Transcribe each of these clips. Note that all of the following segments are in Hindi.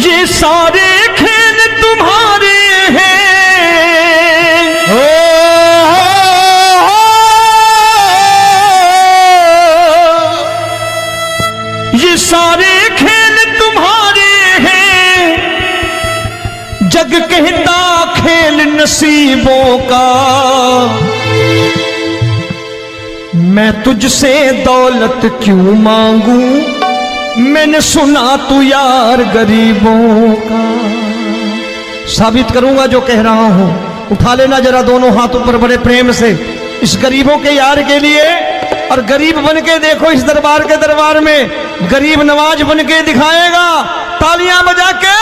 ये सारे खेल तुम्हारे हैं, ये सारे खेल तुम्हारे हैं, जग कहता खेल नसीबों का। मैं तुझसे दौलत क्यों मांगू, मैंने सुना तू यार गरीबों का। साबित करूंगा जो कह रहा हूं। उठा लेना जरा दोनों हाथों पर बड़े प्रेम से इस गरीबों के यार के लिए, और गरीब बन के देखो इस दरबार के दरबार में गरीब नवाज बन के दिखाएगा, तालियां बजा के।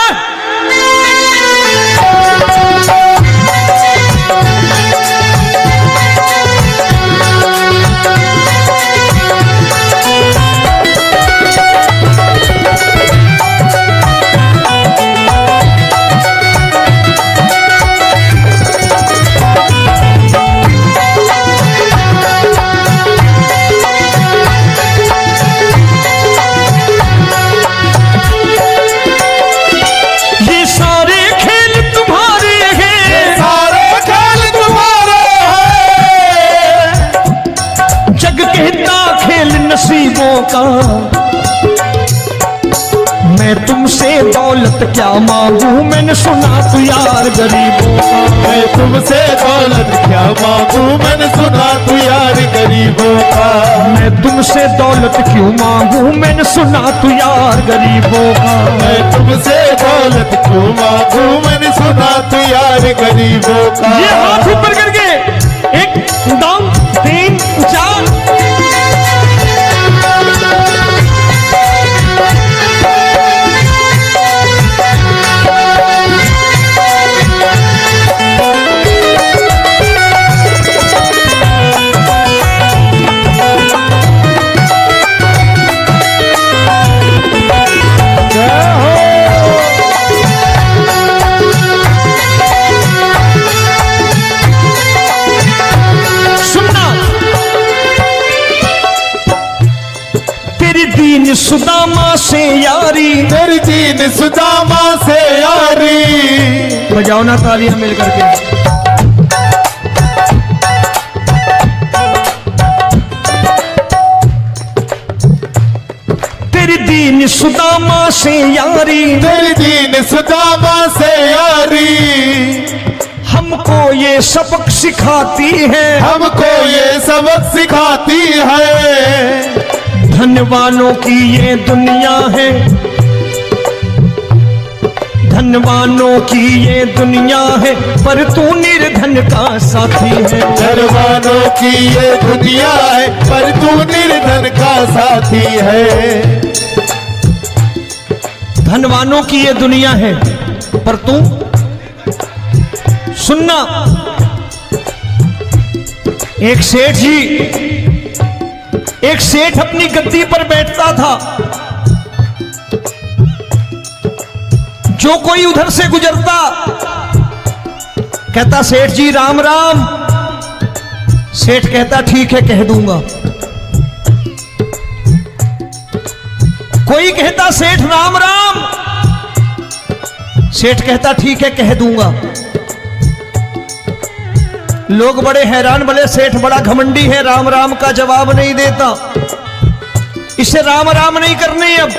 नसीबों का मैं तुमसे दौलत क्या मांगू, मैंने सुना तू यार गरीबों का। मैं तुमसे दौलत क्या मांगू, मैंने सुना तू यार गरीबों का। मैं तुमसे दौलत क्यों मांगू, मैंने सुना तू यार गरीबों का। मैं तुमसे दौलत क्यों मांगू, मैंने सुना तू यार गरीबों का। ये हाथ ऊपर करके 1 2 3 4 सुदामा से यारी, तेरी दीन सुदामा से यारी। बजाओ ना तालियां मिल करके। तेरी दीन सुदामा से यारी, तेरी दीन सुदामा से यारी। हमको ये सबक सिखाती है, हमको ये सबक सिखाती है। धनवानों की ये दुनिया है, धनवानों की ये दुनिया है, पर तू निर्धन का साथी है। धनवानों की ये दुनिया है, पर तू निर्धन का साथी है। धनवानों की ये दुनिया है, पर तू सुनना। एक सेठ जी, एक सेठ अपनी गद्दी पर बैठता था। जो कोई उधर से गुजरता कहता सेठ जी राम राम। सेठ कहता ठीक है कह दूंगा। कोई कहता सेठ राम राम। सेठ कहता ठीक है कह दूंगा। लोग बड़े हैरान, बोले सेठ बड़ा घमंडी है, राम राम का जवाब नहीं देता, इसे राम राम नहीं करनी। अब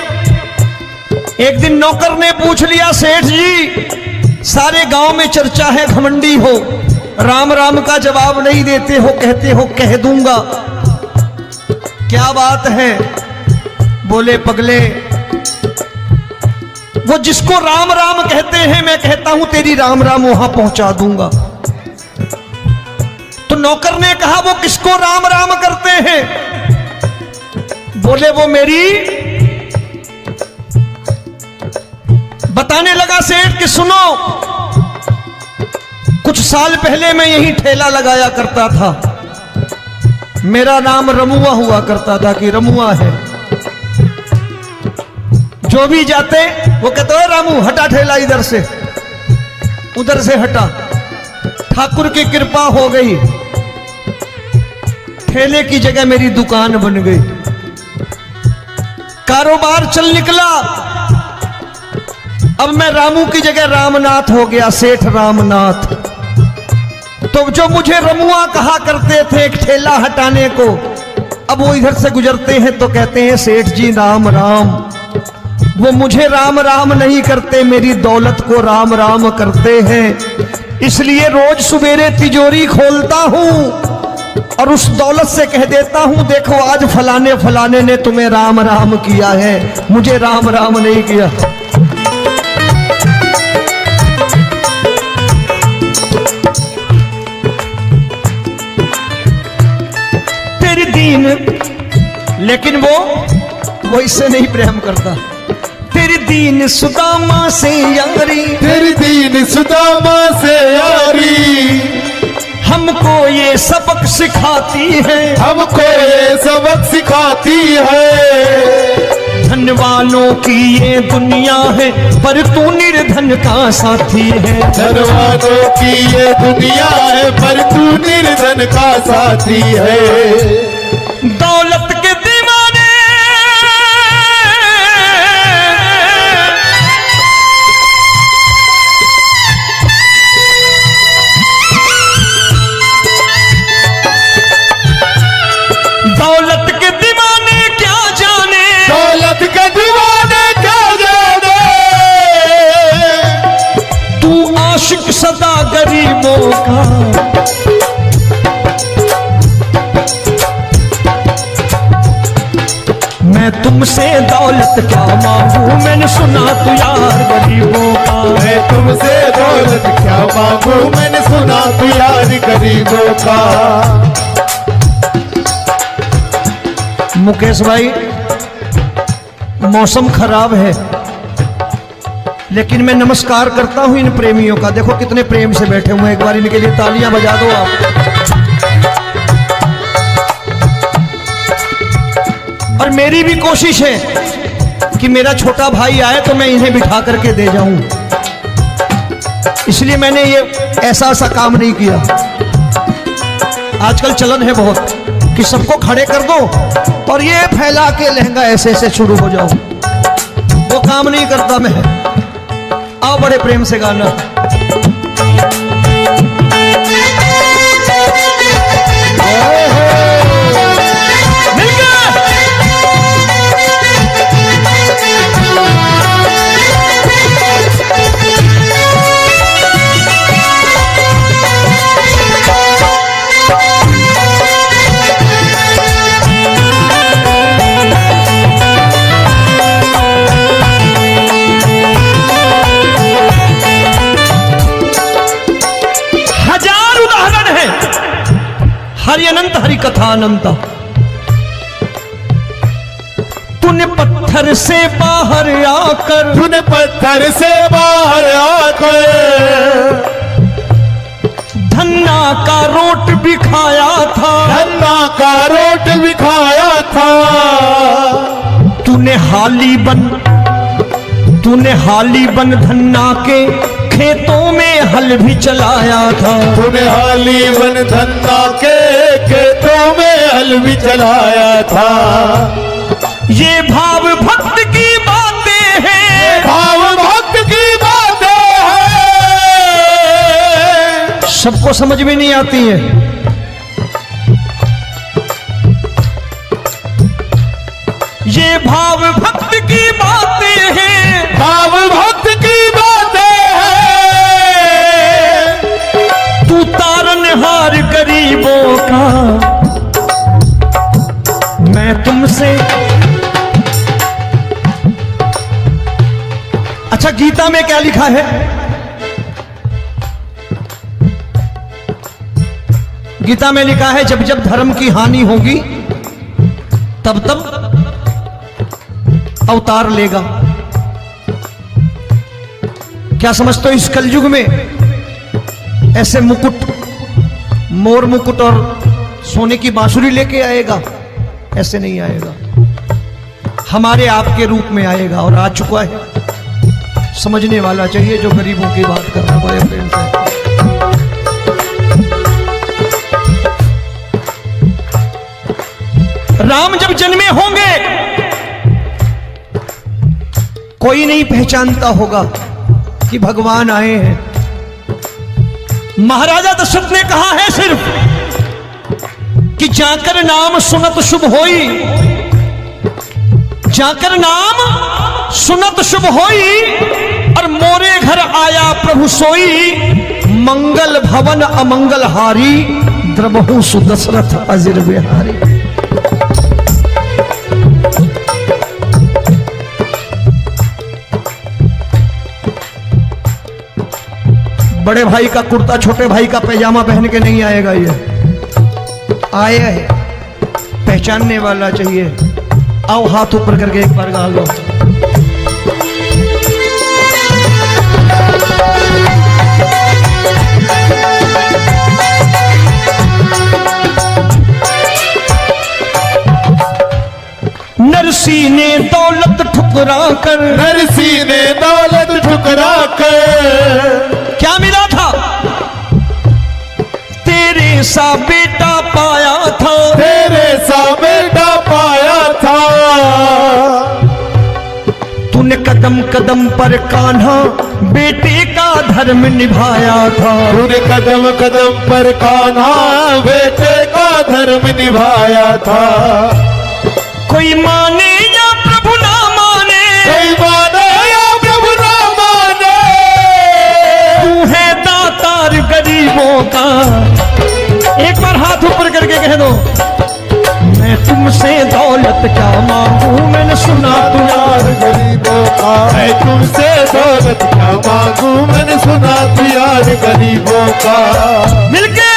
एक दिन नौकर ने पूछ लिया सेठ जी सारे गांव में चर्चा है घमंडी हो, राम राम का जवाब नहीं देते हो, कहते हो कह दूंगा, क्या बात है? बोले पगले वो जिसको राम राम कहते हैं मैं कहता हूं तेरी राम राम वहां पहुंचा दूंगा। तो नौकर ने कहा वो किसको राम राम करते हैं? बोले वो मेरी। बताने लगा सेठ कि सुनो, कुछ साल पहले मैं यही ठेला लगाया करता था, मेरा नाम रमुआ हुआ करता था कि रमुआ है। जो भी जाते वो कहते हो रामू हटा ठेला इधर से, उधर से हटा। ठाकुर की कृपा हो गई, ठेले की जगह मेरी दुकान बन गई, कारोबार चल निकला। अब मैं रामू की जगह रामनाथ हो गया, सेठ रामनाथ। तो जो मुझे रमुआ कहा करते थे एक ठेला हटाने को, अब वो इधर से गुजरते हैं तो कहते हैं सेठ जी राम राम। वो मुझे राम राम नहीं करते, मेरी दौलत को राम राम करते हैं। इसलिए रोज सवेरे तिजोरी खोलता हूं और उस दौलत से कह देता हूं, देखो आज फलाने फलाने ने तुम्हें राम राम किया है, मुझे राम राम नहीं किया। तेरी दीन, लेकिन वो इससे नहीं प्रेम करता। तेरी दीन सुदामा से यारी, तेरी दीन सुदामा से यारी, हमको ये सबक सिखाती है, हमको ये सबक सिखाती है। धन वालों की ये दुनिया है, पर तू निर्धन का साथी है। धन वालों की ये दुनिया है, पर तू निर्धन का साथी है। दौलत के दीवाने दौलत के दीवाने क्या जाने, दौलत के दीवाने क्या जाने, तू आशिक सदा गरीबों का। मैं तुमसे दौलत क्या मांगू, मैंने सुना तू यार गरीबों का। मैं तुमसे दौलत क्या मांगू, मैंने सुना तू यार गरीबों का। मुकेश भाई, मौसम खराब है, लेकिन मैं नमस्कार करता हूं इन प्रेमियों का। देखो कितने प्रेम से बैठे हुए हैं, एक बार इनके लिए तालियां बजा दो आप। और मेरी भी कोशिश है कि मेरा छोटा भाई आए तो मैं इन्हें बिठा करके दे जाऊं, इसलिए मैंने ये ऐसा काम नहीं किया। आजकल चलन है बहुत कि सबको खड़े कर दो और ये फैला के लहंगा ऐसे ऐसे शुरू हो जाओ, वो काम नहीं करता मैं। आओ बड़े प्रेम से गाना। हरि अनंत हरि कथा अनंत। तूने पत्थर से बाहर आकर, तूने पत्थर से बाहर आकर धन्ना का रोट भी खाया था, धन्ना का रोट भी खाया था। तूने हाली बन धन्ना के खेतों में हल भी चलाया था। तूने हाली बन धन्ना के खेतों में हल भी चलाया था। ये भाव भक्त की बातें हैं, भाव भक्त की बातें हैं, सबको समझ में नहीं आती है। ये भाव भक्त की बातें हैं, भाव भक्त की बातें हैं। तू तारनहार गरीबों का, मैं तुमसे। अच्छा, गीता में क्या लिखा है? गीता में लिखा है जब जब धर्म की हानि होगी तब तब अवतार लेगा। क्या समझते हो, इस कलयुग में ऐसे मुकुट, मोर मुकुट और सोने की बांसुरी लेके आएगा? ऐसे नहीं आएगा, हमारे आपके रूप में आएगा और आ चुका है। समझने वाला चाहिए जो गरीबों की बात कर रहा है बड़े प्रेम से। राम जब जन्मे होंगे कोई नहीं पहचानता होगा, कि भगवान आए हैं। महाराजा दशरथ ने कहा है सिर्फ कि जाकर नाम सुनत शुभ होई, जाकर नाम सुनत शुभ होई, और मोरे घर आया प्रभु सोई, मंगल भवन अमंगल हारी, द्रबहु सुदशरथ अजिर बिहारी। बड़े भाई का कुर्ता छोटे भाई का पैजामा पहन के नहीं आएगा, ये आया है पहचानने वाला चाहिए। आओ हाथ ऊपर करके एक बार गा लो। नरसी ने दौलत ठुकरा कर, नरसी ने दौलत ठुकरा कर, क्या मिला था? तेरे सा बेटा पाया था, तेरे सा बेटा पाया था। तूने कदम कदम पर कान्हा बेटे का धर्म निभाया था, तूने कदम कदम पर कान्हा बेटे का धर्म निभाया था। कोई माने या प्रभु ना माने, कोई माने या प्रभु ना माने, तू है दातार गरीबों का। एक बार हाथ ऊपर करके कह दो, मैं तुमसे दौलत क्या मांगू, मैंने सुना तू यार गरीबों का। मैं तुमसे दौलत क्या मांगू, मैंने सुना तू यार गरीबों का। मिलके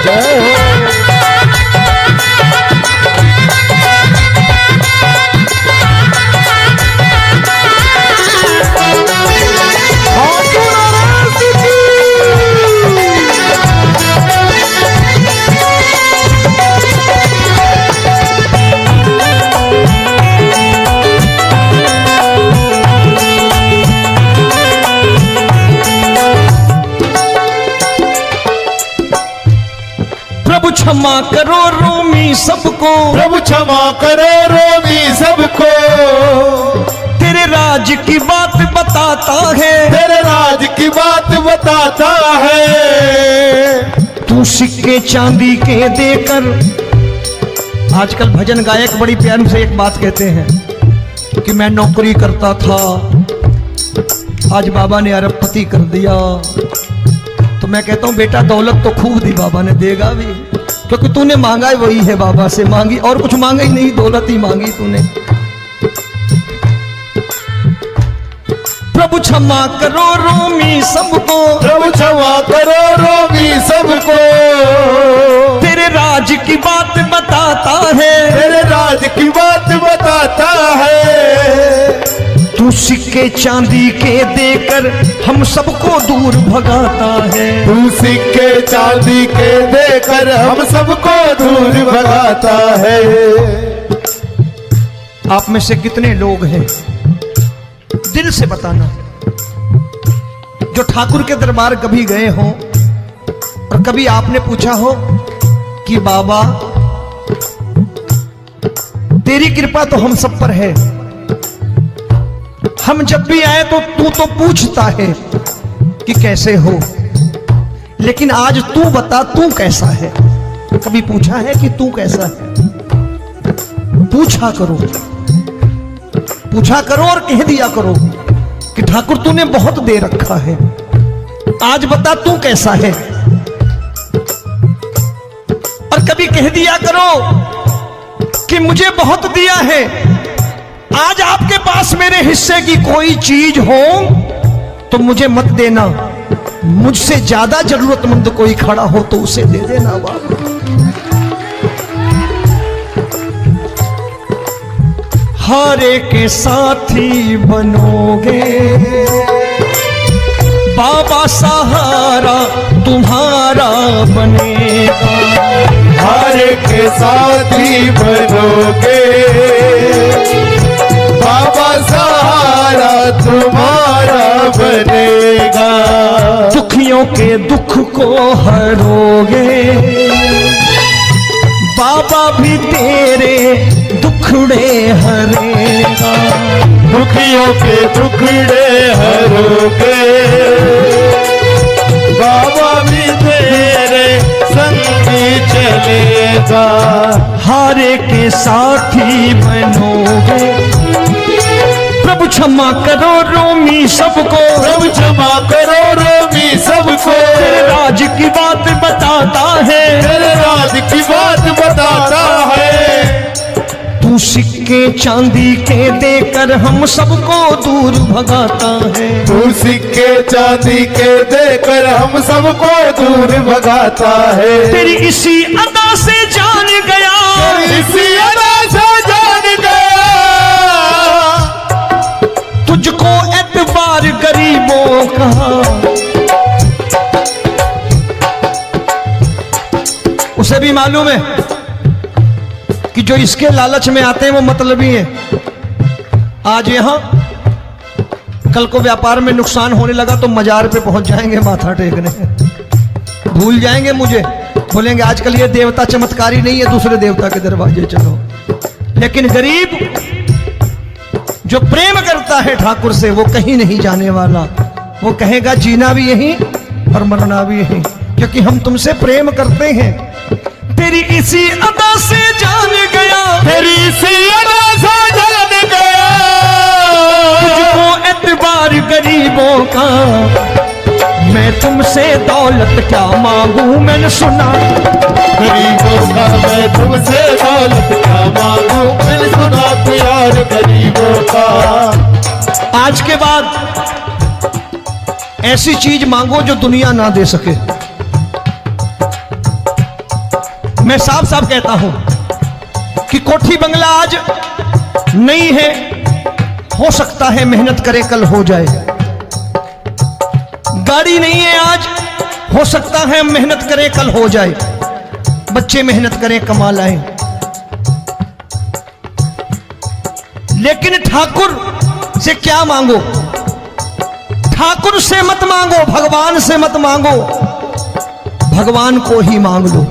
जय हो। क्षमा करो रोमी सबको, प्रभु क्षमा करो रोमी सबको। तेरे राज की बात बताता है, तेरे राज की बात बताता है। तू सिक्के चांदी के देकर, आजकल भजन गायक बड़ी प्यार से एक बात कहते हैं कि मैं नौकरी करता था, आज बाबा ने अरबपति कर दिया। तो मैं कहता हूं बेटा दौलत तो खूब दी बाबा ने, देगा भी, क्योंकि तूने मांगा है वही है बाबा से मांगी, और कुछ मांगा ही नहीं, दौलत ही मांगी तूने। प्रभु क्षमा करो रोमी सबको, प्रभु क्षमा करो रोमी सबको। तेरे राज की बात बताता है, तेरे राज की बात बताता है। तू सिक्के चांदी के देकर हम सबको दूर भगाता है, तू सिक्के चांदी के देकर हम सबको दूर भगाता है। आप में से कितने लोग हैं, दिल से बताना, जो ठाकुर के दरबार कभी गए हो और कभी आपने पूछा हो कि बाबा तेरी कृपा तो हम सब पर है, हम जब भी आए तो तू तो पूछता है कि कैसे हो, लेकिन आज तू बता तू कैसा है। कभी पूछा है कि तू कैसा है? पूछा करो, पूछा करो और कह दिया करो कि ठाकुर तूने बहुत दे रखा है, आज बता तू कैसा है। और कभी कह दिया करो कि मुझे बहुत दिया है, आज आपके पास मेरे हिस्से की कोई चीज हो तो मुझे मत देना, मुझसे ज्यादा जरूरतमंद कोई खड़ा हो तो उसे दे देना बाबा। हारे के साथी बनोगे बाबा, सहारा तुम्हारा बनेगा। हारे के साथी बनोगे बाबा, सहारा तुम्हारा बनेगा। दुखियों के दुख को हरोगे बाबा, भी तेरे दुखड़े हरेगा। दुखियों के टुकड़े हरोगे, बाबा भी तेरे संगी चलेगा। हारे के साथी बनोगे, प्रभु क्षमा करो रोमी सबको, प्रभु क्षमा करो रोमी सबको, तेरे राज की बात बताता है, तेरे राज की बात बताता है। तू सिक्के चांदी के देकर हम सबको दूर भगाता है, तू सिक्के चांदी के देकर हम सबको दूर भगाता है। तेरी इसी अदा से जान गया, तेरी इसी अदा से जान गया, तुझको एतबार गरीबों का। उसे भी मालूम है कि जो इसके लालच में आते हैं वो मतलबी हैं। आज यहां कल को व्यापार में नुकसान होने लगा तो मजार पे पहुंच जाएंगे माथा टेकने, भूल जाएंगे मुझे, बोलेंगे आजकल ये देवता चमत्कारी नहीं है, दूसरे देवता के दरवाजे चलो। लेकिन गरीब जो प्रेम करता है ठाकुर से वो कहीं नहीं जाने वाला, वो कहेगा जीना भी यहीं और मरना भी यहीं, क्योंकि हम तुमसे प्रेम करते हैं। तेरी इसी अदा से जान गया, तेरी इसी अदा से जान गया, तुझको एतबार गरीबों का। मैं तुमसे दौलत क्या मांगू, मैंने सुना गरीबों का। मैं तुमसे दौलत क्या मांगू, मैंने सुना प्यार गरीबों का। आज के बाद ऐसी चीज मांगो जो दुनिया ना दे सके। मैं साफ साफ कहता हूं कि कोठी बंगला आज नहीं है, हो सकता है मेहनत करे कल हो जाए। गाड़ी नहीं है आज, हो सकता है मेहनत करें कल हो जाए। बच्चे मेहनत करें कमा लाएं, लेकिन ठाकुर से क्या मांगो? ठाकुर से मत मांगो, भगवान से मत मांगो, भगवान को ही मांग लो।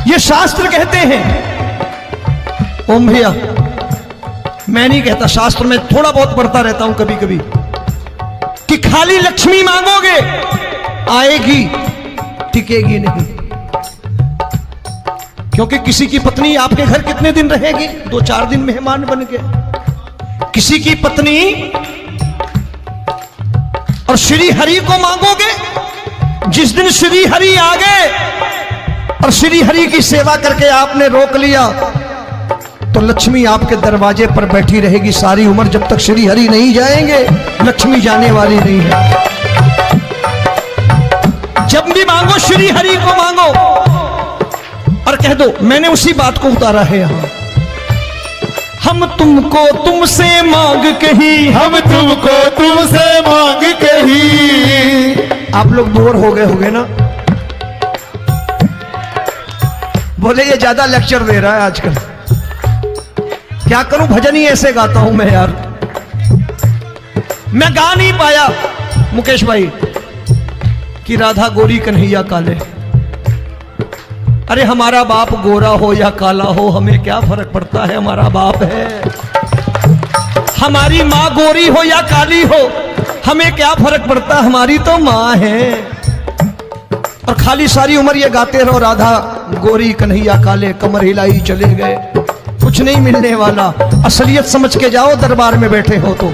ये शास्त्र कहते हैं, ओम भैया मैं नहीं कहता, शास्त्र में थोड़ा बहुत पढ़ता रहता हूं कभी कभी, कि खाली लक्ष्मी मांगोगे आएगी, टिकेगी नहीं। क्योंकि किसी की पत्नी आपके घर कितने दिन रहेगी? 2-4 दिन मेहमान बन के। किसी की पत्नी और श्री हरि को मांगोगे, जिस दिन श्री हरि आ गए और श्री हरि की सेवा करके आपने रोक लिया तो लक्ष्मी आपके दरवाजे पर बैठी रहेगी सारी उम्र। जब तक श्री हरि नहीं जाएंगे लक्ष्मी जाने वाली नहीं है। जब भी मांगो श्री हरि को मांगो और कह दो मैंने उसी बात को उतारा है यहां, हम तुमको तुमसे मांग कही, हम तुमको तुमसे मांग कही। आप लोग बोर हो गए होंगे ना, बोले ये ज्यादा लेक्चर दे रहा है आजकल। क्या करूं, भजन ही ऐसे गाता हूं मैं यार। मैं गा नहीं पाया मुकेश भाई कि राधा गोरी कन्हैया काले। अरे हमारा बाप गोरा हो या काला हो हमें क्या फर्क पड़ता है, हमारा बाप है। हमारी माँ गोरी हो या काली हो हमें क्या फर्क पड़ता, हमारी तो माँ है। और खाली सारी उम्र ये गाते रहो राधा गोरी कन्हैया काले, कमर हिलाई चले गए, कुछ नहीं मिलने वाला। असलियत समझ के जाओ दरबार में बैठे हो तो।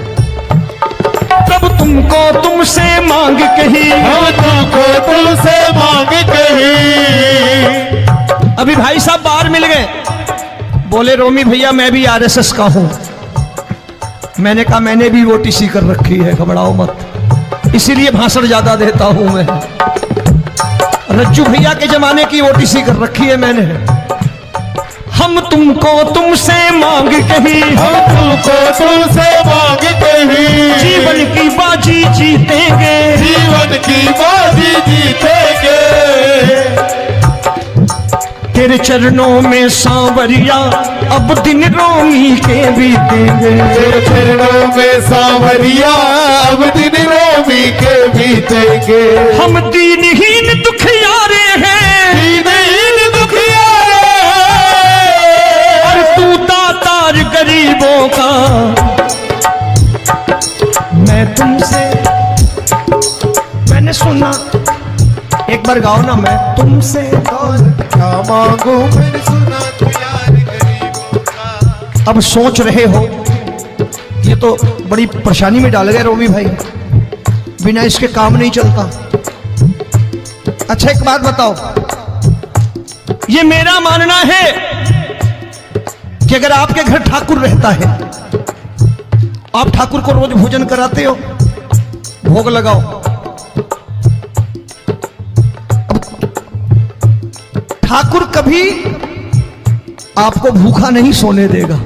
तब तुमको तुमसे मांग कही, हम तुमको तुमसे मांग कही। अभी भाई साहब बाहर मिल गए, बोले रोमी भैया मैं भी आरएसएस का हूं। मैंने कहा मैंने भी ओटीसी कर रखी है, घबराओ मत, इसीलिए भाषण ज्यादा देता हूं मैं। रज्जू भैया के जमाने की ओटीसी कर रखी है मैंने। हम तुमको तुमसे मांग कही, हम तुमको तुमसे मांग कही। जीवन की बाजी जीतेंगे, जीवन की बाजी जीतेंगे। तेरे चरणों में सांवरिया अब दिन रोमी के बीतेंगे। तेरे चरणों में सांवरिया अब दिन रोमी के बीतेंगे। हम दीनहीन दुखियारे हैं, दीनहीन दुखियारे हैं, बार गाओ ना, मैं तुमसे दौलत क्या मांगू मैंने सुना तू यार गरीबों का। अब सोच रहे हो ये तो बड़ी परेशानी में डाल गए रोवी भाई, बिना इसके काम नहीं चलता। अच्छा एक बात बताओ, ये मेरा मानना है कि अगर आपके घर ठाकुर रहता है, आप ठाकुर को रोज भोजन कराते हो, भोग लगाओ, ठाकुर कभी आपको भूखा नहीं सोने देगा।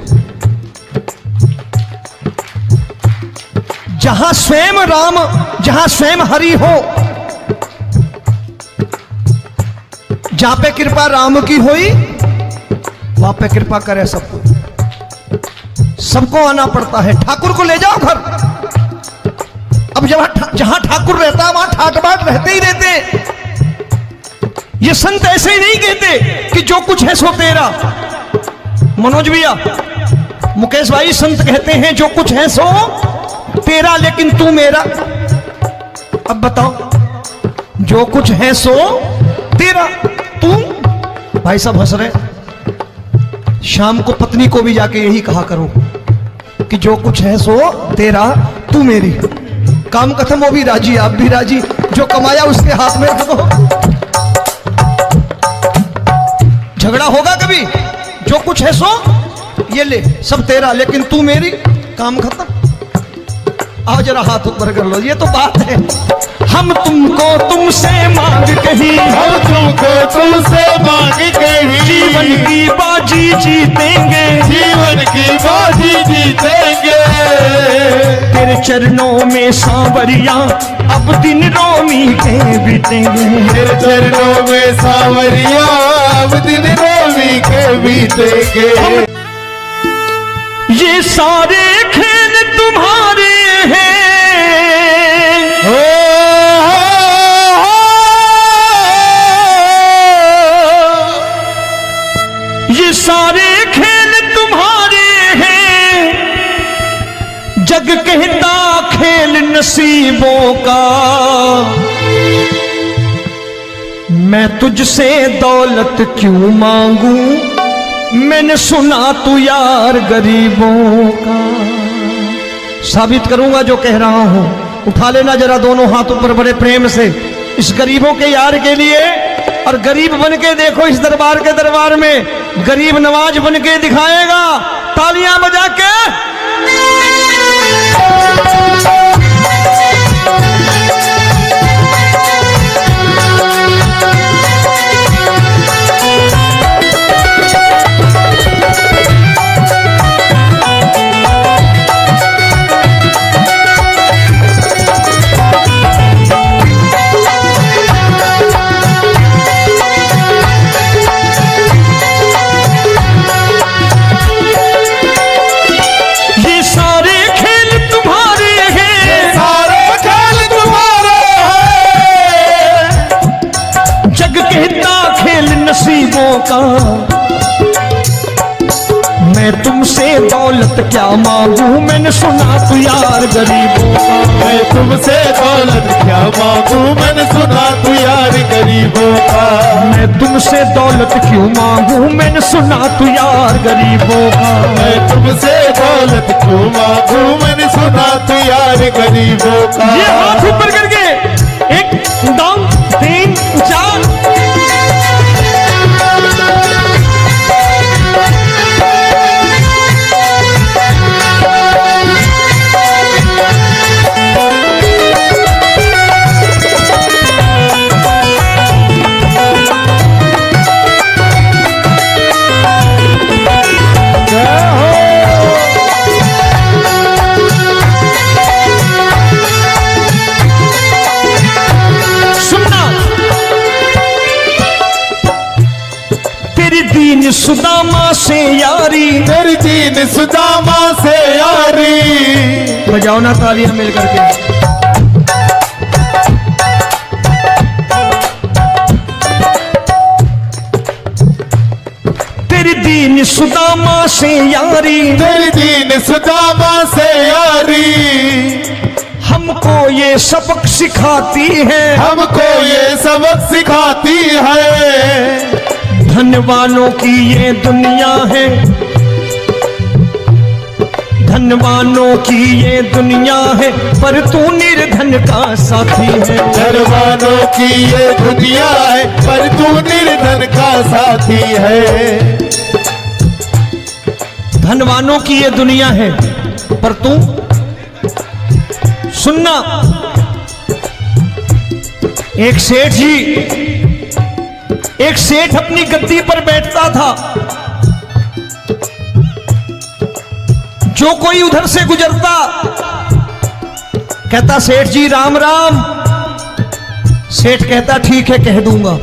जहां स्वयं राम, जहां स्वयं हरि हो, जहां पे कृपा राम की हुई वहां पे कृपा करे सबको, सबको आना पड़ता है। ठाकुर को ले जाओ घर। अब जहां ठाकुर रहता है वहां ठाट बाट रहते ही रहते। ये संत ऐसे ही नहीं कहते कि जो कुछ है सो तेरा। मनोज भैया, मुकेश भाई, संत कहते हैं जो कुछ है सो तेरा लेकिन तू मेरा। अब बताओ, जो कुछ है सो तेरा, तू। भाई साहब हंस रहे। शाम को पत्नी को भी जाके यही कहा करो कि जो कुछ है सो तेरा, तू मेरी। काम खत्म, वो भी राजी, आप भी राजी, जो कमाया उसके हाथ में रख दो। झगड़ा होगा कभी? जो कुछ है सो ये ले, सब तेरा लेकिन तू मेरी, काम खत्म। आओ जरा हाथ ऊपर कर लो, ये तो बात है। हम तुमको तुमसे मांग कहीं, हम तुमको तुमसे मांग कहीं, जीवन की बाजी जीतेंगे, जीवन की बाजी जीतेंगे। तेरे चरणों में सांवरिया अब दिन रोमी के बीतेंगे, तेरे चरणों में सांवरिया अब दिन रोमी के बीतेंगे। ये सारे खेल तुम्हारे हैं, ये सारे खेल तुम्हारे हैं, जग कहता खेल नसीबों का। मैं तुझसे दौलत क्यों मांगू, मैंने सुना तू यार गरीबों का। साबित करूंगा जो कह रहा हूं। उठा लेना जरा दोनों हाथ ऊपर बड़े प्रेम से इस गरीबों के यार के लिए, और गरीब बन के देखो इस दरबार के दरबार में, गरीब नवाज बन के दिखाएगा, तालियां बजा के। नसीबों का। मैं तुमसे दौलत क्या मांगू, मैंने सुना तू यार गरीबों का। मैं तुमसे दौलत क्या मांगू, मैंने सुना तू यार गरीबों का। मैं तुमसे दौलत क्यों मांगू, मैंने सुना तू यार गरीबों का। मैं तुमसे दौलत क्यों मांगू, मैंने सुना तू यार गरीबों का। ये हाथ ऊपर करके 1 2 3 4। दीन सुदामा से यारी, तेरी दीन सुदामा से यारी। बजाओ ना तालियां मिल करके। तेरी दीन सुदामा से यारी, तेरी दीन सुदामा से यारी। हमको ये सबक सिखाती है, हमको ये सबक सिखाती है। धन वालों की ये दुनिया है, धन वालों की ये दुनिया है, पर तू निर्धन का साथी है। धन वालों की ये दुनिया है, पर तू निर्धन का साथी है। धनवानों की ये दुनिया है, पर तू सुनना। एक सेठ जी, एक सेठ अपनी गद्दी पर बैठता था। जो कोई उधर से गुजरता कहता सेठ जी राम राम। सेठ कहता ठीक है कह दूंगा।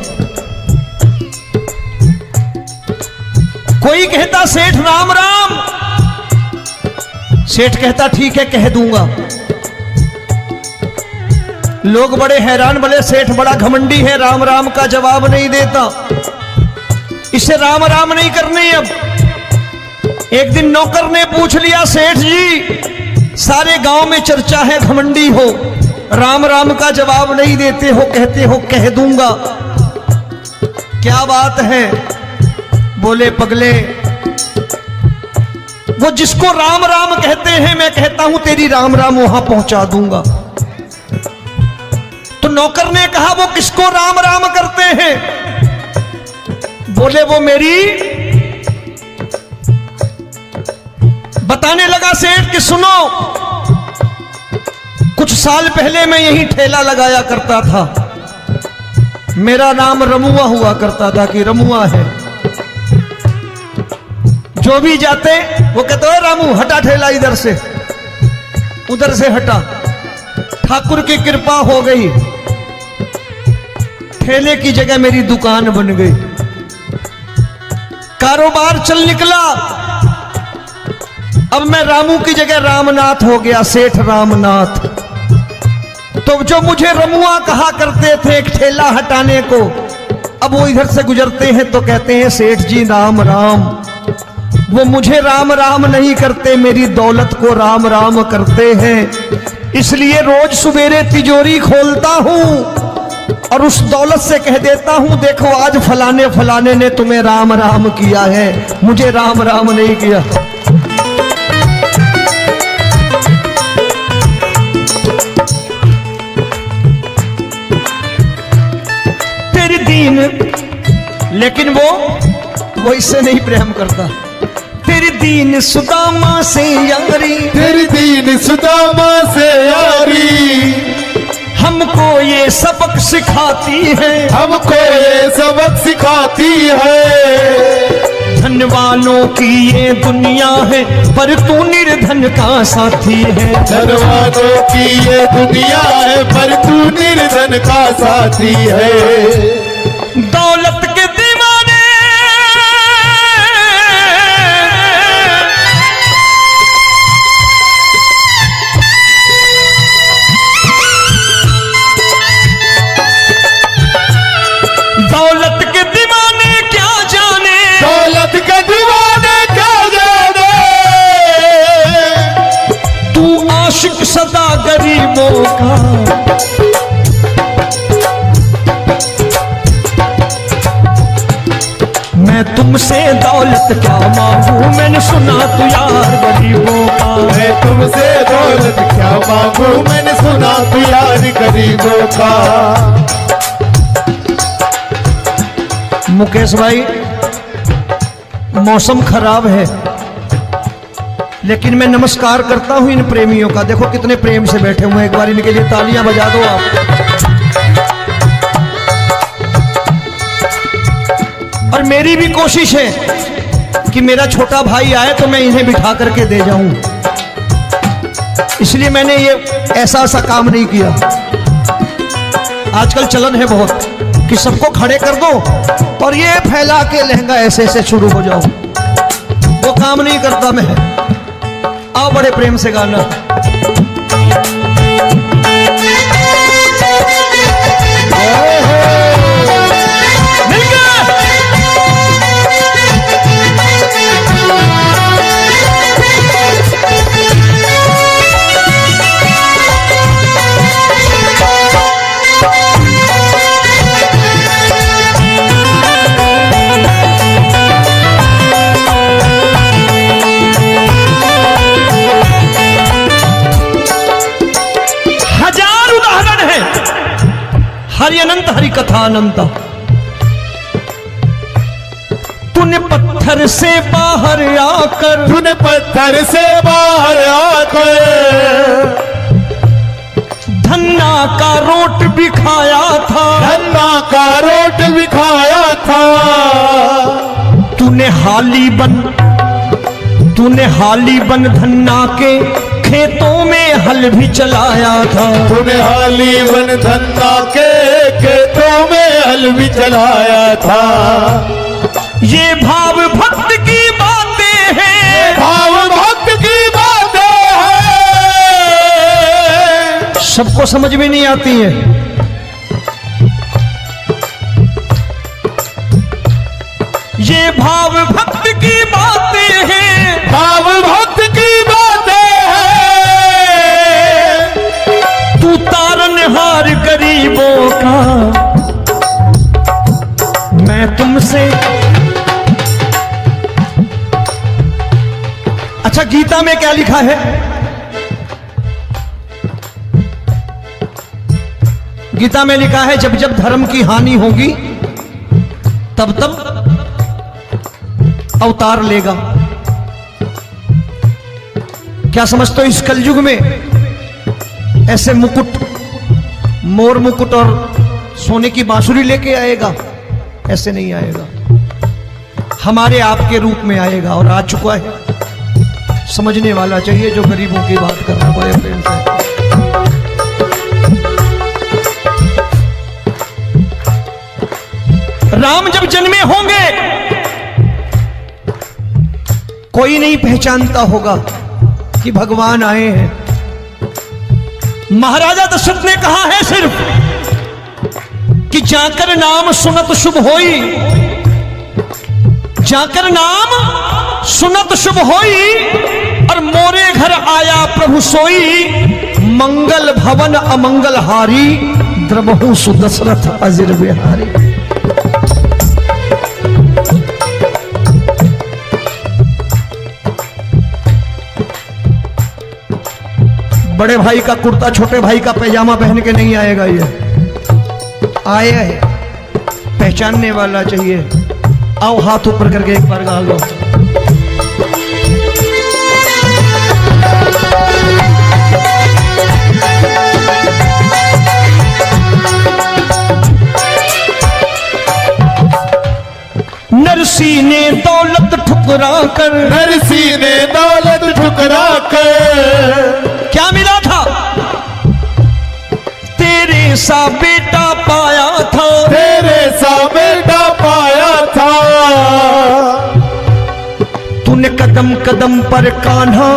कोई कहता सेठ राम राम। सेठ कहता ठीक है कह दूंगा। लोग बड़े हैरान, बोले सेठ बड़ा घमंडी है, राम राम का जवाब नहीं देता, इसे राम राम नहीं करने। अब एक दिन नौकर ने पूछ लिया सेठ जी सारे गांव में चर्चा है घमंडी हो, राम राम का जवाब नहीं देते हो, कहते हो कह दूंगा, क्या बात है? बोले पगले वो जिसको राम राम कहते हैं मैं कहता हूं तेरी राम राम वहां पहुंचा दूंगा। तो नौकर ने कहा वो किसको राम राम करते हैं? बोले वो मेरी। बताने लगा सेठ कि सुनो, कुछ साल पहले मैं यही ठेला लगाया करता था, मेरा नाम रमुआ हुआ करता था कि रमुआ है। जो भी जाते वो कहते हो रामू हटा ठेला इधर से, उधर से हटा। ठाकुर की कृपा हो गई, ठेले की जगह मेरी दुकान बन गई, कारोबार चल निकला। अब मैं रामू की जगह रामनाथ हो गया, सेठ रामनाथ। तो जो मुझे रमुआ कहा करते थे एक ठेला हटाने को, अब वो इधर से गुजरते हैं तो कहते हैं सेठ जी राम राम। वो मुझे राम राम नहीं करते, मेरी दौलत को राम राम करते हैं। इसलिए रोज सवेरे तिजोरी खोलता हूं और उस दौलत से कह देता हूं देखो आज फलाने फलाने ने तुम्हें राम राम किया है, मुझे राम राम नहीं किया। तेरी दीन, लेकिन वो इससे नहीं प्रेम करता। तेरी दीन सुदामा से यारी, तेरी दीन सुदामा से यारी, हमको ये सबक सिखाती है, हमको ये सबक सिखाती है। धन वालों की ये दुनिया है, पर तू निर्धन का साथी है। धन वालों की ये दुनिया है, पर तू निर्धन का साथी है। दौलत के दीवाने दौलत के दीवाने क्या जाने, दौलत के दीवाने क्या जाने, तू आशिक सदा गरीबों का। मैं तुमसे दौलत क्या मांगू, मैंने सुना तू यार गरीबों का। मैं तुमसे दौलत क्या मांगू, मैंने सुना तू यार गरीबों का। मुकेश भाई मौसम खराब है, लेकिन मैं नमस्कार करता हूं इन प्रेमियों का। देखो कितने प्रेम से बैठे हुए हैं, एक बार इनके लिए तालियां बजा दो आप। और मेरी भी कोशिश है कि मेरा छोटा भाई आए तो मैं इन्हें बिठा करके दे जाऊं, इसलिए मैंने ये ऐसा काम नहीं किया। आजकल चलन है बहुत कि सबको खड़े कर दो और ये फैला के लहंगा ऐसे ऐसे शुरू हो जाओ, वो काम नहीं करता मैं। आओ बड़े प्रेम से गाना। कथा अनंता। तूने पत्थर से बाहर आकर, तूने पत्थर से बाहर आकर धन्ना का रोट भी खाया था, धन्ना का रोट भी खाया था। तूने हाली बन धन्ना के खेतों में हल भी चलाया था। तूने हाली बन धन्ना के खेतों में हल भी चलाया था। ये भाव भक्त की बातें हैं, भाव भक्त की बातें हैं। सबको समझ में नहीं आती है। ये भाव भक्त की बातें हैं, भाव भक्त की बातें हैं। तू तारनहार गरीबों का, मैं तुमसे। अच्छा, गीता में क्या लिखा है? गीता में लिखा है जब जब धर्म की हानि होगी तब तब अवतार लेगा। क्या समझते हो इस कलयुग में ऐसे मुकुट, मोर मुकुट और सोने की बांसुरी लेके आएगा? ऐसे नहीं आएगा, हमारे आपके रूप में आएगा और आ चुका है। समझने वाला चाहिए जो गरीबों की बात कर रहा है बड़े प्रेम से। राम जब जन्मे होंगे कोई नहीं पहचानता होगा कि भगवान आए हैं। महाराजा दशरथ ने कहा है सिर्फ कि जाकर नाम सुनत शुभ होई, जाकर नाम सुनत शुभ होई, और मोरे घर आया प्रभु सोई, मंगल भवन अमंगल हारी, द्रबहु सुदशरथ अजिर बिहारी। बड़े भाई का कुर्ता छोटे भाई का पैजामा पहन के नहीं आएगा, ये आया है, पहचानने वाला चाहिए। आओ हाथ ऊपर करके एक बार गा लो। नरसी ने दौलत ठुकरा कर, नरसी ने दौलत ठुकरा कर क्या मिला था? तेरे सा बेटा पाया था, तेरे सा बेटा पाया था। तूने कदम कदम पर कान्हा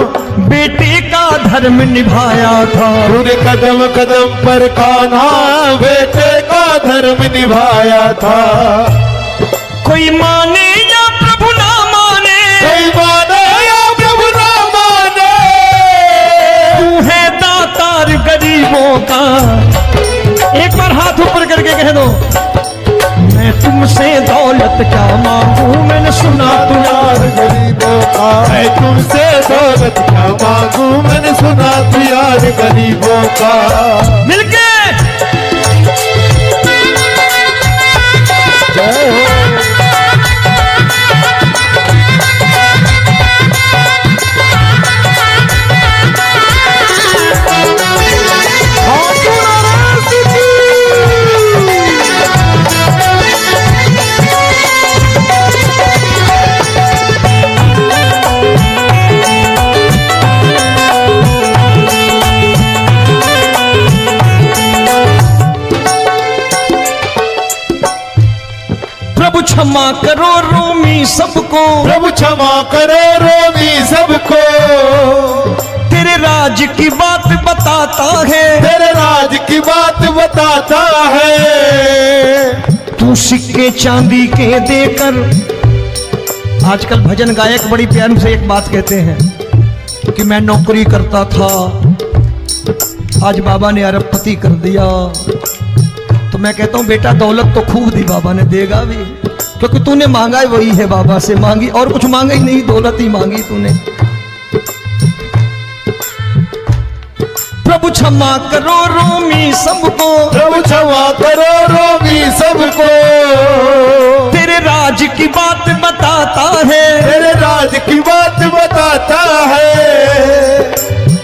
बेटे का धर्म निभाया था। तूने कदम कदम पर कान्हा बेटे का धर्म निभाया था। कोई माने या प्रभु ना माने, कोई माने या प्रभु ना माने, तू है दातार गरीबों का। एक बार हाथ ऊपर करके कह दो, मैं तुमसे दौलत क्या मांगू, मैंने सुना तू यार गरीबों का। मैं तुमसे दौलत क्या मांगू, मैंने सुना तू यार गरीबों का। मिलके जय हो। प्रभु क्षमा करो रोमी सबको, प्रभु क्षमा करो रोमी सबको। तेरे राज की बात बताता है, तेरे राज की बात बताता है। तू सिक्के चांदी के देकर। आजकल भजन गायक बड़ी प्यार से एक बात कहते हैं कि मैं नौकरी करता था, आज बाबा ने अरबपति कर दिया। तो मैं कहता हूं बेटा दौलत तो खूब दी बाबा ने, देगा भी, क्योंकि तूने मांगा है वही है बाबा से, मांगी और कुछ मांगा ही नहीं, दौलत ही मांगी तूने। प्रभु क्षमा करो रोमी सबको, प्रभु क्षमा करो रोमी सबको। तेरे राज की बात बताता है, तेरे राज की बात बताता है।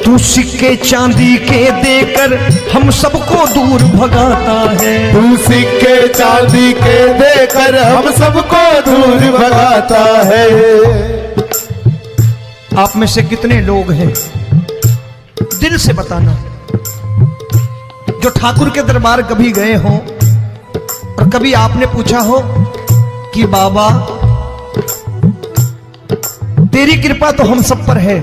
तू सिक्के चांदी के देकर हम सबको दूर भगाता है। तू सिक्के चांदी के देकर हम सबको दूर भगाता है। आप में से कितने लोग हैं, दिल से बताना, जो ठाकुर के दरबार कभी गए हो और कभी आपने पूछा हो कि बाबा तेरी कृपा तो हम सब पर है,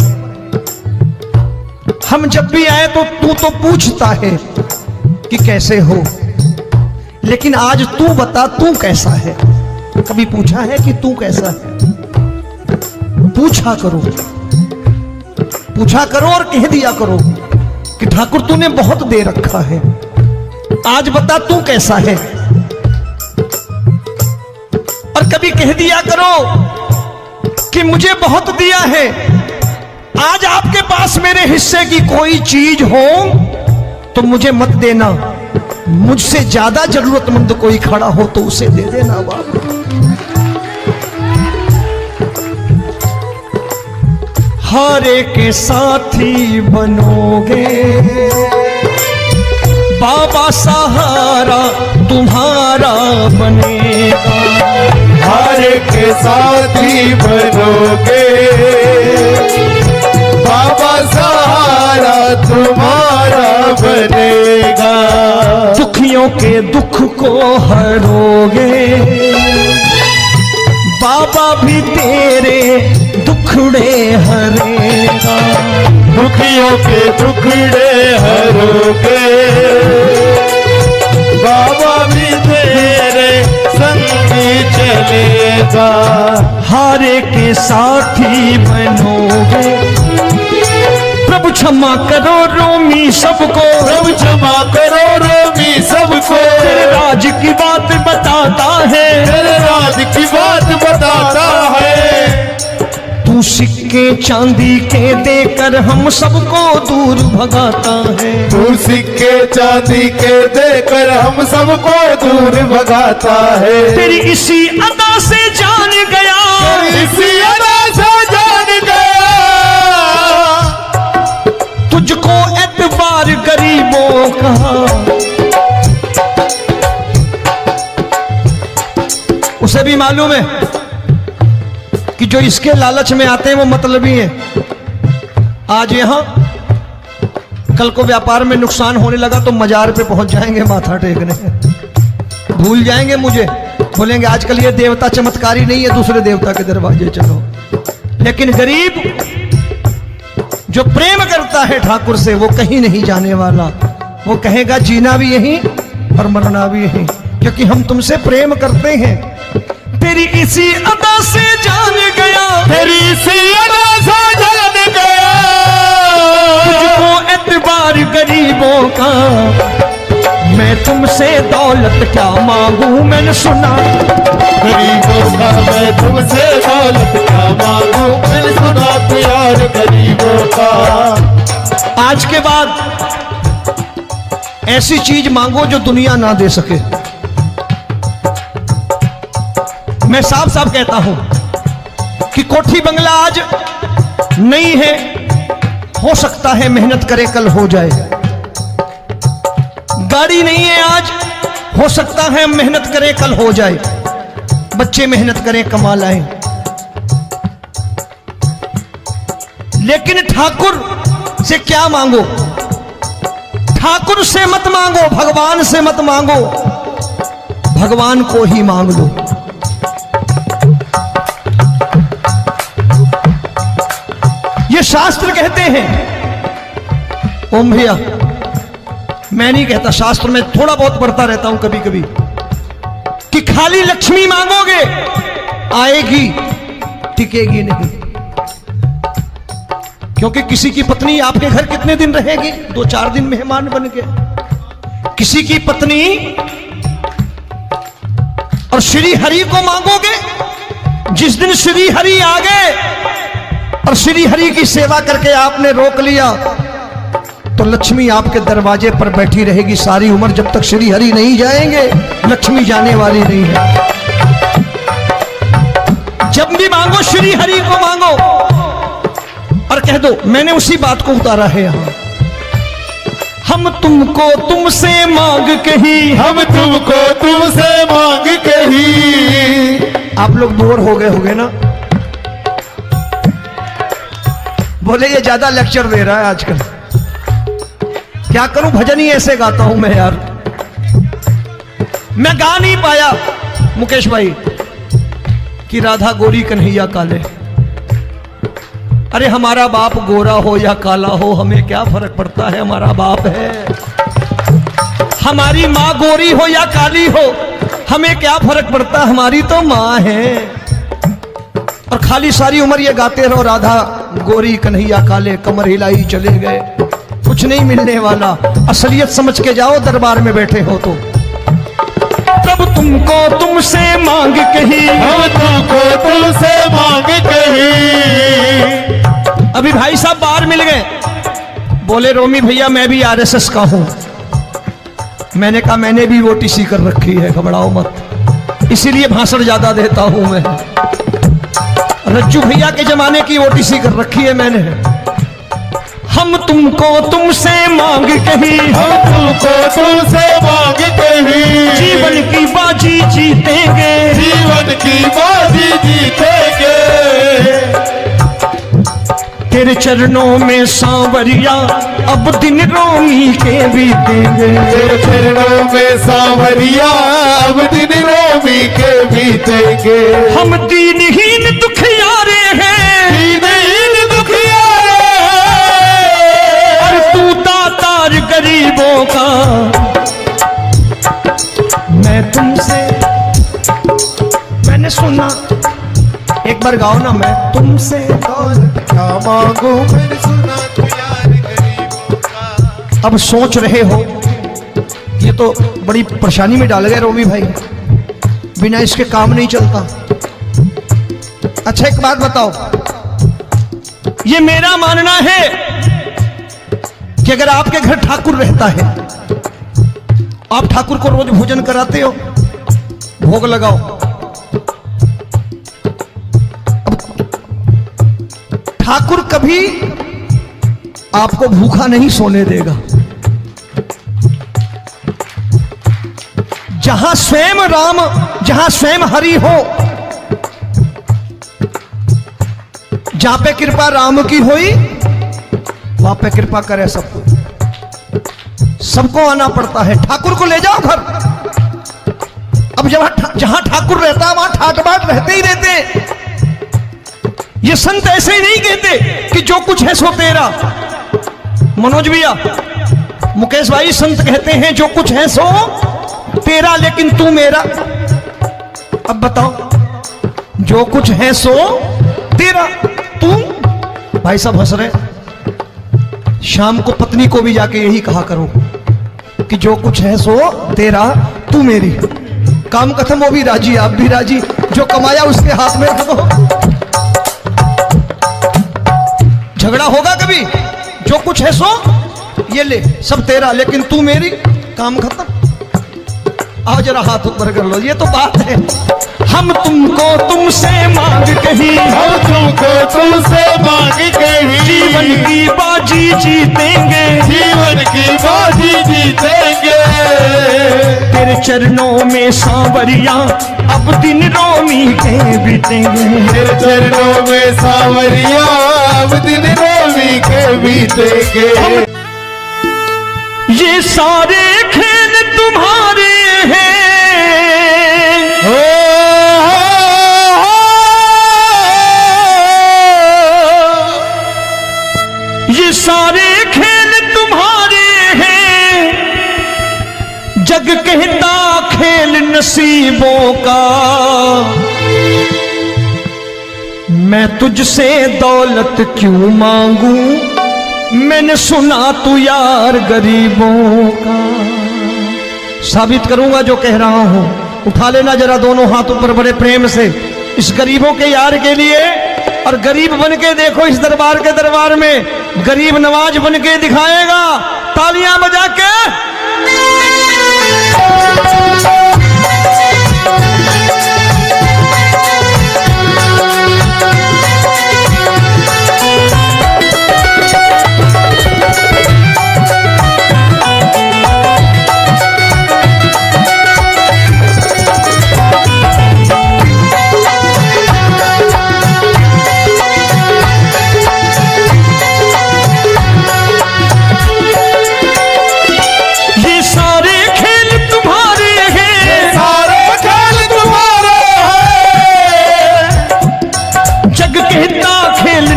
हम जब भी आए तो तू तो पूछता है कि कैसे हो, लेकिन आज तू बता तू कैसा है। कभी पूछा है कि तू कैसा है? पूछा करो, पूछा करो और कह दिया करो कि ठाकुर तूने बहुत दे रखा है, आज बता तू कैसा है। और कभी कह दिया करो कि मुझे बहुत दिया है, आज आपके पास मेरे हिस्से की कोई चीज हो तो मुझे मत देना, मुझसे ज्यादा जरूरतमंद कोई खड़ा हो तो उसे दे देना बाबा। हारे के साथी बनोगे बाबा, सहारा तुम्हारा बनेगा। हारे के साथी बनोगे बाबा, सहारा तुम्हारा बनेगा। दुखियों के दुख को हरोगे बाबा, भी तेरे दुखड़े हरेगा। दुखियों के दुखड़े हरोगे बाबा, भी तेरे संगी चलेगा। हारे के साथी बनोगे, प्रभु क्षमा करो रोमी सबको, प्रभु क्षमा करो रोमी सबको। तेरे राज की बात बताता है, तेरे राज की बात बताता है। तू सिक्के चांदी के देकर हम सबको दूर भगाता है। तू सिक्के चांदी के देकर हम सबको दूर भगाता है। तेरी इसी अदा से जान गया, इसी अदा से जान गया, तुझको एतबार गरीबों का। उसे भी मालूम है कि जो इसके लालच में आते हैं वो मतलबी हैं। आज यहां कल को व्यापार में नुकसान होने लगा तो मजार पे पहुंच जाएंगे माथा टेकने, भूल जाएंगे मुझे, बोलेंगे आजकल ये देवता चमत्कारी नहीं है, दूसरे देवता के दरवाजे चलो। लेकिन गरीब जो प्रेम करता है ठाकुर से वो कहीं नहीं जाने वाला, वो कहेगा जीना भी यहीं और मरना भी यहीं, क्योंकि हम तुमसे प्रेम करते हैं। तेरी इसी अदा से जान गया, तेरी इसी अदा से जान गया, तुझको एतबार गरीबों का। मैं तुमसे दौलत क्या मांगू, मैंने सुना गरीबों का। मैं तुमसे दौलत क्या मांगू, मैंने सुना प्यार गरीबों का। आज के बाद ऐसी चीज मांगो जो दुनिया ना दे सके। मैं साफ साफ कहता हूं कि कोठी बंगला आज नहीं है, हो सकता है मेहनत करे कल हो जाए। गाड़ी नहीं है आज, हो सकता है मेहनत करें कल हो जाए। बच्चे मेहनत करें कमा लाएं, लेकिन ठाकुर से क्या मांगो? ठाकुर से मत मांगो, भगवान से मत मांगो, भगवान को ही मांग लो। ये शास्त्र कहते हैं। ओम भैया, मैं नहीं कहता, शास्त्र में थोड़ा बहुत पढ़ता रहता हूं कभी कभी, कि खाली लक्ष्मी मांगोगे आएगी, टिकेगी नहीं। क्योंकि किसी की पत्नी आपके घर कितने दिन रहेगी? 2-4 दिन मेहमान बन के। किसी की पत्नी और श्री हरि को मांगोगे, जिस दिन श्री हरि आ गए और श्री हरि की सेवा करके आपने रोक लिया, तो लक्ष्मी आपके दरवाजे पर बैठी रहेगी सारी उम्र, जब तक श्री हरि नहीं जाएंगे लक्ष्मी जाने वाली नहीं है। जब भी मांगो श्री हरि को मांगो और कह दो मैंने उसी बात को उतारा है यहां। हम तुमको तुमसे मांग कही, हम तुमको तुमसे मांग कही। आप लोग बोर हो गए होंगे ना, बोले ये ज्यादा लेक्चर दे रहा है आजकल। क्या करूं, भजन ही ऐसे गाता हूं मैं यार। मैं गा नहीं पाया मुकेश भाई कि राधा गोरी कन्हैया काले। अरे हमारा बाप गोरा हो या काला हो हमें क्या फर्क पड़ता है, हमारा बाप है। हमारी माँ गोरी हो या काली हो हमें क्या फर्क पड़ता, हमारी तो माँ है। और खाली सारी उम्र ये गाते रहो राधा गोरी कन्हैया काले, कमर हिलाई चले गए, कुछ नहीं मिलने वाला। असलियत समझ के जाओ दरबार में बैठे हो तो। तब तुमको तुमसे मांग कही, हम तुमको तुमसे मांग कही। अभी भाई साहब बाहर मिल गए, बोले रोमी भैया मैं भी आरएसएस का हूं। मैंने कहा मैंने भी ओटीसी कर रखी है, घबराओ मत, इसीलिए भाषण ज्यादा देता हूं मैं। रज्जू भैया के जमाने की ओटीसी कर रखी है मैंने। हम तुमको तुमसे मांग कही, हम तुमको तुमसे मांग कही। जीवन की बाजी जीतेंगे, जीवन की बाजी जीतेंगे। तेरे चरणों में सांवरिया अब दिन रोमी के बीतेंगे। तेरे चरणों में सांवरिया अब दिन रोमी के बीतेंगे। हम दीनहीन दुखियारे हैं, दीनहीन दुखियारे, और तू दातार गरीबों का। मैं तुमसे, मैंने सुना, एक बार गाओ ना, मैं तुमसे क्या मांगू मैंने सुना तू यार गरीबों का। अब सोच रहे हो ये तो बड़ी परेशानी में डाल गए रोमी भाई, बिना इसके काम नहीं चलता। अच्छा एक बात बताओ, ये मेरा मानना है कि अगर आपके घर ठाकुर रहता है, आप ठाकुर को रोज भोजन कराते हो, भोग लगाओ, ठाकुर कभी आपको भूखा नहीं सोने देगा। जहां स्वयं राम, जहां स्वयं हरि हो, जहां पे कृपा राम की हुई वहां पे कृपा करे सबको। सबको आना पड़ता है, ठाकुर को ले जाओ घर। अब जहां ठाकुर रहता है वहां ठाट बाट रहते ही रहते। ये संत ऐसे ही नहीं कहते कि जो कुछ है सो तेरा। मनोज भैया, मुकेश भाई, संत कहते हैं जो कुछ है सो तेरा लेकिन तू मेरा। अब बताओ, जो कुछ है सो तेरा, तू। भाई साहब हंस रहे। शाम को पत्नी को भी जाके यही कहा करो कि जो कुछ है सो तेरा, तू मेरी। काम खत्म, वो भी राजी, आप भी राजी। जो कमाया उसके हाथ में रख दो। झगड़ा होगा कभी, जो कुछ है सो ये ले, सब तेरा लेकिन तू मेरी, काम खत्म। आओ जरा हाथ ऊपर कर लो, ये तो बात है। हम तुमको तुमसे मांग कही, हम तुमको तुमसे मांग कही। जीवन की बाजी जीतेंगे, जीवन की बाजी जीतेंगे। तेरे चरणों में सांवरिया अब दिन रोमी के बीतेंगे। तेरे चरणों में सांवरिया अब दिन रोमी के बीतेंगे। ये सारे खेल तुम्हारे हैं, ये सारे खेल तुम्हारे हैं। जग कहता खेल नसीबों का, मैं तुझसे दौलत क्यों मांगू, मैंने सुना तू यार गरीबों का। साबित करूंगा जो कह रहा हूं। उठा लेना जरा दोनों हाथ ऊपर बड़े प्रेम से, इस गरीबों के यार के लिए और गरीब बन के देखो इस दरबार के दरबार में गरीब नवाज बन के दिखाएगा, तालियां बजा के।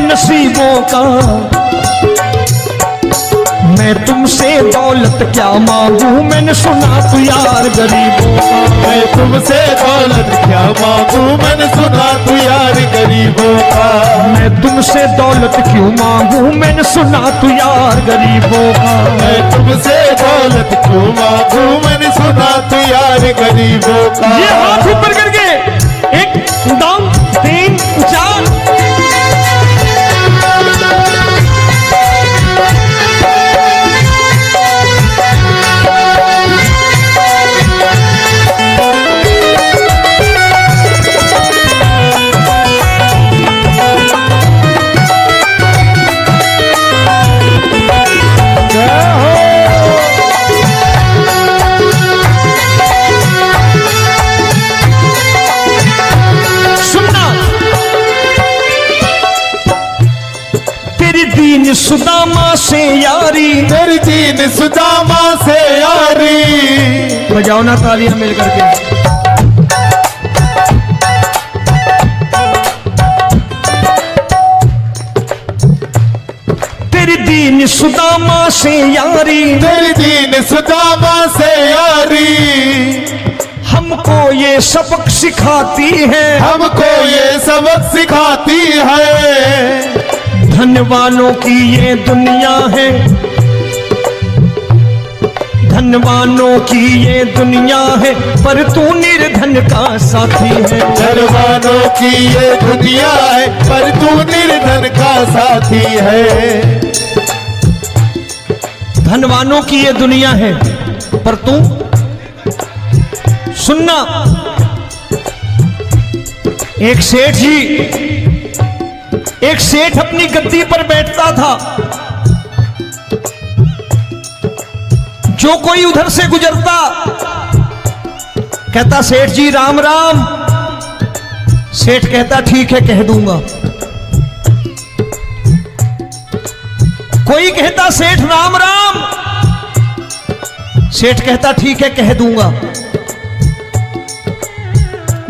नसीबों का मैं तुमसे दौलत क्या मांगू, मैंने सुना तू यार गरीबों का। मैं तुमसे दौलत क्या मांगू, मैंने सुना तू यार गरीबों का। मैं तुमसे दौलत क्यों मांगू, मैंने सुना तू यार गरीबों का। मैं तुमसे दौलत क्यों मांगू, मैंने सुना तू यार गरीबों का। ये हाथ ऊपर करके 1 2 3 4 सुदामा से यारी, तेरी दीन सुदामा से यारी। बजाओ ना तालियां मिल करके। तेरी दीन सुदामा से यारी, तेरी दीन सुदामा से यारी। हमको ये सबक सिखाती है, हमको ये सबक सिखाती है। धनवानों की ये दुनिया है, धनवानों की ये दुनिया है, पर तू निर्धन का साथी है। धनवानों की ये दुनिया है, पर तू निर्धन का साथी है। धनवानों की ये दुनिया है, पर तू सुनना। एक सेठ अपनी गद्दी पर बैठता था। जो कोई उधर से गुजरता कहता सेठ जी राम राम। सेठ कहता ठीक है कह दूंगा। कोई कहता सेठ राम राम। सेठ कहता ठीक है कह दूंगा।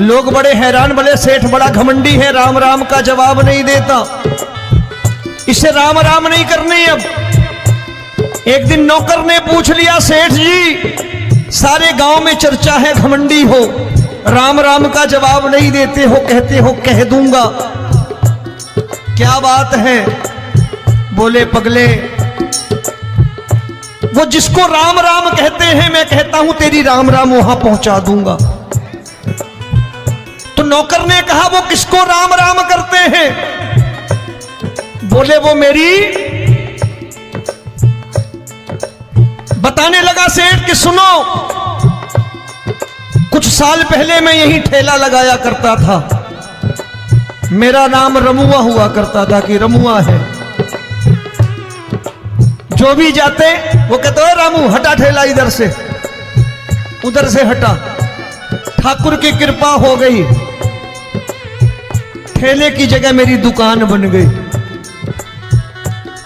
लोग बड़े हैरान, बोले सेठ बड़ा घमंडी है, राम राम का जवाब नहीं देता, इसे राम राम नहीं करनी। अब एक दिन नौकर ने पूछ लिया सेठ जी सारे गांव में चर्चा है घमंडी हो, राम राम का जवाब नहीं देते हो, कहते हो कह दूंगा, क्या बात है? बोले पगले वो जिसको राम राम कहते हैं मैं कहता हूं तेरी राम राम वहां पहुंचा दूंगा। तो नौकर ने कहा वो किसको राम राम करते हैं? बोले वो मेरी। बताने लगा सेठ कि सुनो, कुछ साल पहले मैं यही ठेला लगाया करता था, मेरा नाम रमुआ हुआ करता था कि रमुआ है। जो भी जाते वो कहते हो रामू हटा ठेला इधर से, उधर से हटा। ठाकुर की कृपा हो गई, ठेले की जगह मेरी दुकान बन गई,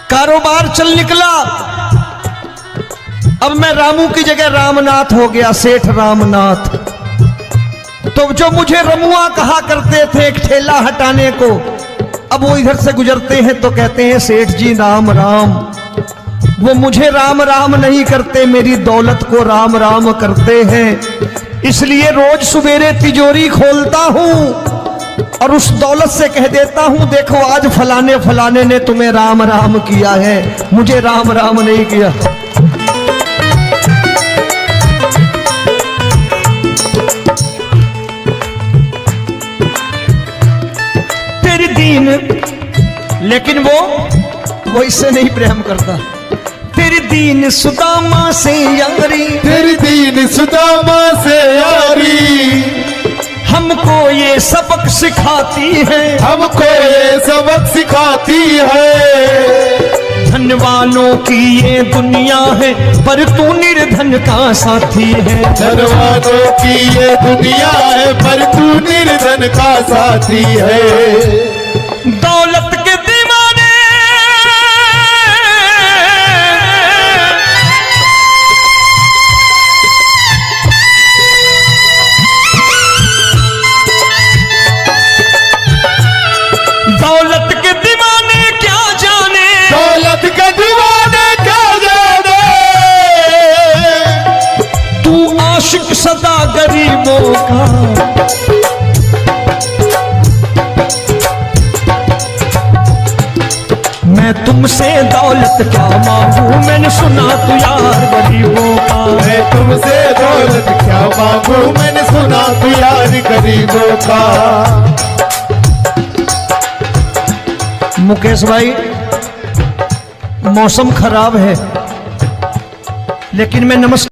कारोबार चल निकला। अब मैं रामू की जगह रामनाथ हो गया, सेठ रामनाथ। तो जो मुझे रमुआ कहा करते थे एक ठेला हटाने को, अब वो इधर से गुजरते हैं तो कहते हैं सेठ जी राम राम। वो मुझे राम राम नहीं करते, मेरी दौलत को राम राम करते हैं। इसलिए रोज सवेरे तिजोरी खोलता हूं और उस दौलत से कह देता हूं देखो आज फलाने फलाने ने तुम्हें राम राम किया है, मुझे राम राम नहीं किया। तेरी दीन लेकिन वो इससे नहीं प्रेम करता। तेरी दीन सुदामा से यारी, तेरी दीन सुदामा से यारी, हमको ये सबक सिखाती है, हमको ये सबक सिखाती है। धन वालों की ये दुनिया है, पर तू निर्धन का साथी है। धन वालों की ये दुनिया है, पर तू निर्धन का साथी है। दौलत के दीवाने दौलत के दीवाने क्या जाने, दौलत के दीवाने क्या जाने, तू आशिक सदा गरीबों का। मैं तुमसे दौलत क्या मांगू, मैंने सुना तू यार गरीबों का। मैं तुमसे दौलत क्या मांगू, मैंने सुना तू यार गरीबों का। मुकेश भाई, मौसम खराब है, लेकिन मैं नमस्कार